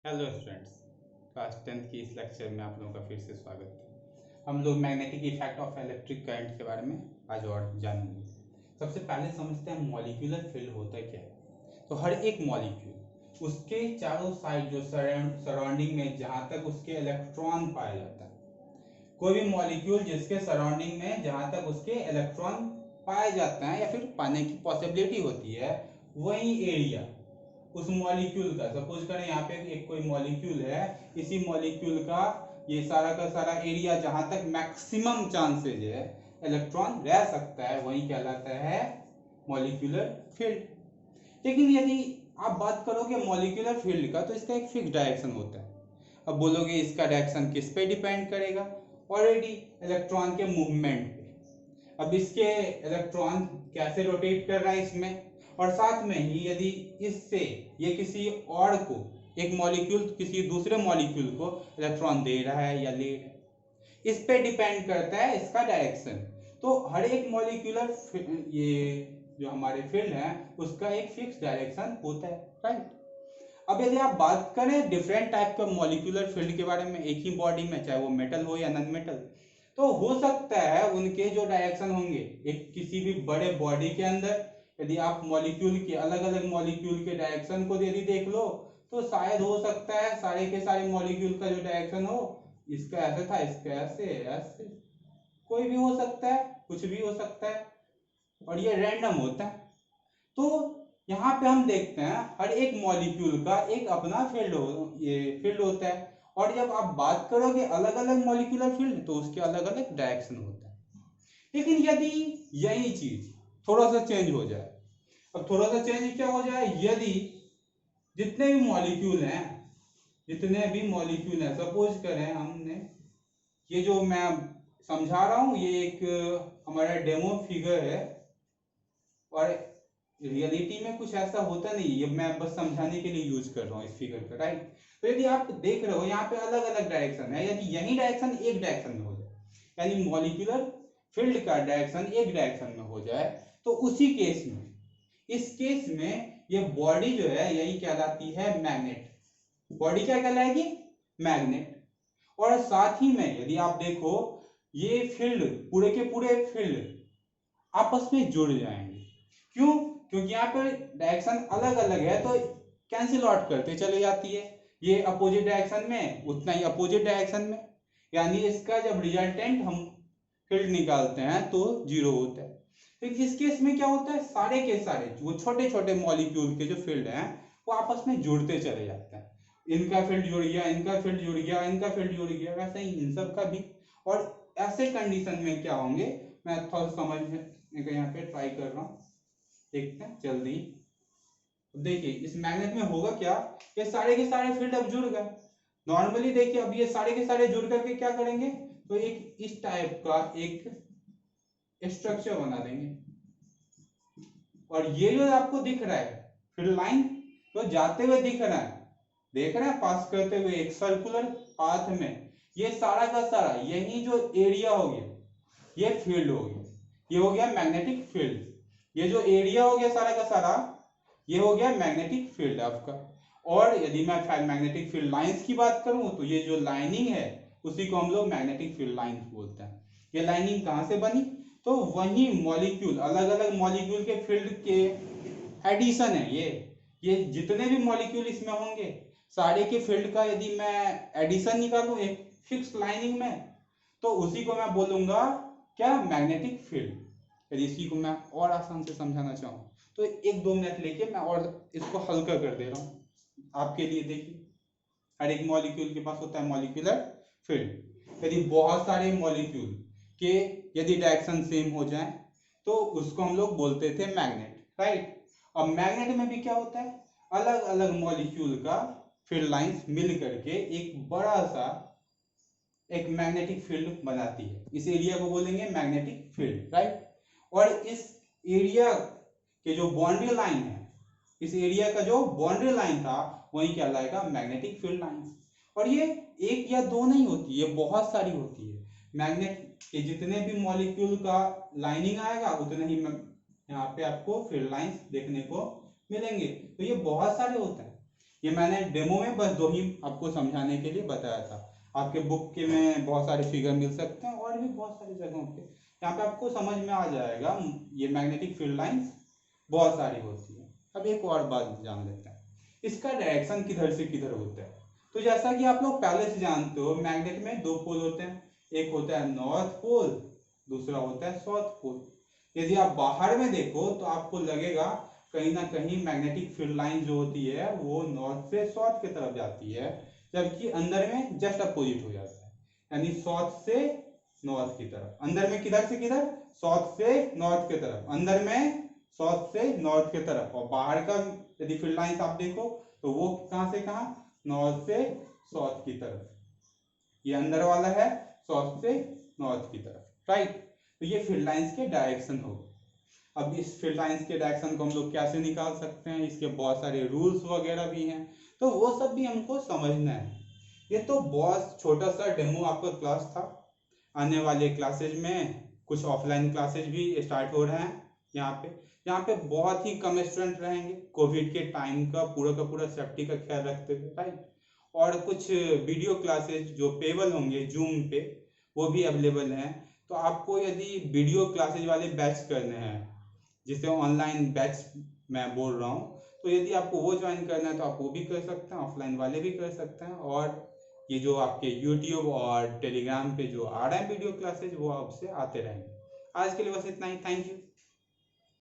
Hello students, class 10th की इस lecture में आप लोगों का फिर से स्वागत है। हम लोग magnetic effect of electric current के बारे में आज और जानेंगे। सबसे पहले समझते हैं मॉलिक्यूलर फील्ड होता क्या है। तो हर एक मॉलिक्यूल उसके चारों साइड जो सराउंडिंग में जहाँ तक उसके इलेक्ट्रॉन पाया जाता है, कोई भी मॉलिक्यूल जिसके सराउंडिंग में जहाँ तक उसके इलेक्ट्रॉन पाए जाते हैं या फिर पाने की पॉसिबिलिटी होती है, वही एरिया उस मॉलिक्यूल का, सपोज करें यहाँ पे एक कोई मॉलिक्यूल है, इसी मॉलिक्यूल का ये सारा का सारा एरिया जहां तक मैक्सिमम चांसेज है इलेक्ट्रॉन रह सकता है, वही कहलाता है मॉलिक्यूलर फील्ड। लेकिन यदि आप बात करोगे मॉलिक्यूलर फील्ड का, तो इसका एक फिक्स डायरेक्शन होता है। अब बोलोगे इसका डायरेक्शन किस पे डिपेंड करेगा? ऑलरेडी इलेक्ट्रॉन के मूवमेंट पे। अब इसके इलेक्ट्रॉन कैसे रोटेट कर रहा है इसमें, और साथ में ही यदि इससे ये किसी और को, एक मॉलिक्यूल किसी दूसरे मॉलिक्यूल को इलेक्ट्रॉन दे रहा है या ले रहा है, इस पे डिपेंड करता है इसका डायरेक्शन। तो हर एक मॉलिक्यूलर ये जो हमारे फील्ड है उसका एक फिक्स डायरेक्शन होता है, राइट। अब यदि आप बात करें डिफरेंट टाइप का मॉलिक्यूलर फील्ड के बारे में, एक ही बॉडी में, चाहे वो मेटल हो या नॉन मेटल, तो हो सकता है उनके जो डायरेक्शन होंगे एक किसी भी बड़े बॉडी के अंदर, यदि आप मॉलिक्यूल के अलग अलग मॉलिक्यूल के डायरेक्शन को यदि देख लो, तो शायद हो सकता है सारे के सारे मॉलिक्यूल का जो डायरेक्शन हो, इसका ऐसे था, इसका ऐसे ऐसे, कोई भी हो सकता है, कुछ भी हो सकता है, और ये रैंडम होता है। तो यहाँ पे हम देखते हैं हर एक मॉलिक्यूल का एक अपना फील्ड होता है, और जब आप बात करोगे अलग अलग मॉलिक्यूलर फील्ड, तो उसके अलग अलग डायरेक्शन होता है। लेकिन यदि यही चीज थोड़ा सा चेंज हो जाए, अब थोड़ा सा चेंज क्या हो जाए, यदि जितने भी मॉलिक्यूल हैं, सपोज करें हमने, ये जो मैं समझा रहा हूं ये एक हमारा डेमो फिगर है, और रियलिटी में कुछ ऐसा होता नहीं, ये मैं बस समझाने के लिए यूज कर रहा हूँ इस फिगर का, राइट। तो यदि आप देख रहे हो यहाँ पे अलग अलग डायरेक्शन है, यदि यही डायरेक्शन एक डायरेक्शन में हो जाए, यानी मॉलिक्यूलर फील्ड का डायरेक्शन एक डायरेक्शन में हो जाए, तो उसी केस में, इस केस में ये बॉडी जो है यही कहलाती है मैग्नेट। बॉडी क्या कहलाएगी? मैग्नेट। और साथ ही में यदि आप देखो ये फील्ड, पूरे के पूरे फील्ड आपस में जुड़ जाएंगे। क्यों? क्योंकि यहाँ पर डायरेक्शन अलग अलग है, तो कैंसिल आउट करते चले जाती है, ये अपोजिट डायरेक्शन में उतना ही अपोजिट डायरेक्शन में, यानी इसका जब रिजल्टेंट हम फील्ड निकालते हैं तो जीरो होता है। तो इस केस में क्या होता है, सारे के सारे वो छोटे छोटे मॉलिक्यूल के जो फील्ड हैं वो आपस में जुड़ते चले जाते हैं। इनका फील्ड जुड़ गया, इनका फील्ड जुड़ गया, इनका फील्ड जुड़ गया, वैसे ही इन सब का भी। और ऐसे कंडीशन में क्या होंगे, मैं थोड़ा समझने का यहाँ पे ट्राई कर रहा हूँ, देखते हैं जल्दी। देखिए इस मैग्नेट में होगा क्या, ये सारे के सारे फील्ड अब जुड़ गए। नॉर्मली देखिए अब ये सारे के सारे जुड़ करके क्या करेंगे, तो एक इस टाइप का एक स्ट्रक्चर बना देंगे। और ये जो आपको दिख रहा है फील्ड लाइन, तो जाते हुए दिख रहा है, देख रहे हैं, पास करते हुए एक सर्कुलर पाथ में, ये सारा का सारा यही जो एरिया हो गया ये फील्ड हो गया, ये हो गया मैग्नेटिक फील्ड। ये जो एरिया हो गया सारा का सारा, ये हो गया मैग्नेटिक फील्ड आपका। और यदि मैं मैग्नेटिक फील्ड लाइंस की बात करूं, तो ये जो लाइनिंग है उसी को हम लोग मैग्नेटिक फील्ड लाइंस बोलते हैं। ये लाइनिंग कहां से बनी, तो वही मॉलिक्यूल, अलग अलग मॉलिक्यूल के फील्ड के एडिशन है ये जितने भी मॉलिक्यूल इसमें होंगे सारे के फील्ड का यदि मैं एडिशन निकालूं एक फिक्स लाइनिंग में, तो उसी को मैं बोलूंगा क्या, मैग्नेटिक फील्ड। यदि इसी को मैं और आसान से समझाना चाहूँ, तो एक दो मिनट लेके मैं और इसको हल्का कर दे रहा हूँ आपके लिए। देखिए हर एक मॉलिक्यूल के पास होता है मॉलिक्यूलर फील्ड। यदि बहुत सारे मॉलिक्यूल के यदि डायरेक्शन सेम हो जाए, तो उसको हम लोग बोलते थे मैग्नेट, राइट। अब मैग्नेट में भी क्या होता है, अलग अलग मॉलिक्यूल का फील्ड लाइंस मिल करके एक बड़ा सा एक मैग्नेटिक फील्ड बनाती है, इस एरिया को बोलेंगे मैग्नेटिक फील्ड, राइट। और इस एरिया के जो बाउंड्री लाइन है, इस एरिया का जो बाउंड्री लाइन था वही कहलाएगा मैग्नेटिक फील्ड लाइन। और ये एक या दो नहीं होती, ये बहुत सारी होती है। मैग्नेट के जितने भी मॉलिक्यूल का लाइनिंग आएगा उतने ही यहाँ पे आपको फील्ड लाइंस देखने को मिलेंगे। तो ये बहुत सारे होते हैं। ये मैंने डेमो में बस 2 ही आपको समझाने के लिए बताया था। आपके बुक के में बहुत सारे फिगर मिल सकते हैं और भी बहुत सारी जगहों पे, यहाँ पे आपको समझ में आ जाएगा। ये मैग्नेटिक फील्ड लाइंस बहुत सारी होती है। अब एक और बात जान लेते हैं, इसका डायरेक्शन किधर से किधर होता है। तो जैसा कि आप लोग पहले से जानते हो, मैग्नेट में 2 पोल होते हैं, एक होता है नॉर्थ पोल, दूसरा होता है साउथ पोल। यदि आप बाहर में देखो तो आपको लगेगा कहीं ना कहीं मैग्नेटिक फील्ड लाइन जो होती है वो नॉर्थ से साउथ की तरफ जाती है, जबकि अंदर में जस्ट अपोजिट हो जाता है, यानी साउथ से नॉर्थ की तरफ। अंदर में किधर से किधर, साउथ से नॉर्थ की तरफ, अंदर में साउथ से नॉर्थ की तरफ। और बाहर का यदि फील्ड लाइंस आप देखो तो वो कहां से कहां, नॉर्थ से साउथ की तरफ। ये अंदर वाला है साउथ से नॉर्थ की तरफ, राइट। तो ये फील्ड लाइंस के डायरेक्शन हो। अब इस फील्ड लाइंस के डायरेक्शन को हम लोग कैसे निकाल सकते हैं, इसके बहुत सारे रूल्स वगैरह भी हैं, तो वो सब भी हमको समझना है। ये तो बहुत छोटा सा डेमो आपका क्लास था। आने वाले क्लासेज में कुछ ऑफलाइन क्लासेज भी स्टार्ट हो रहे हैं यहाँ पे बहुत ही कम स्टूडेंट रहेंगे, कोविड के टाइम का पूरा सेफ्टी का ख्याल रखते हुए, राइट। और कुछ वीडियो क्लासेज जो पेबल होंगे जूम पे, वो भी अवेलेबल हैं। तो आपको यदि वीडियो क्लासेज वाले बैच करने हैं, जिसे ऑनलाइन बैच मैं बोल रहा हूँ, तो यदि आपको वो ज्वाइन करना है तो आप वो भी कर सकते हैं, ऑफलाइन वाले भी कर सकते हैं। और ये जो आपके यूट्यूब और टेलीग्राम पे जो आ रहे हैं वीडियो क्लासेज, वो आपसे आते रहेंगे। आज के लिए बस इतना ही, थैंक यू।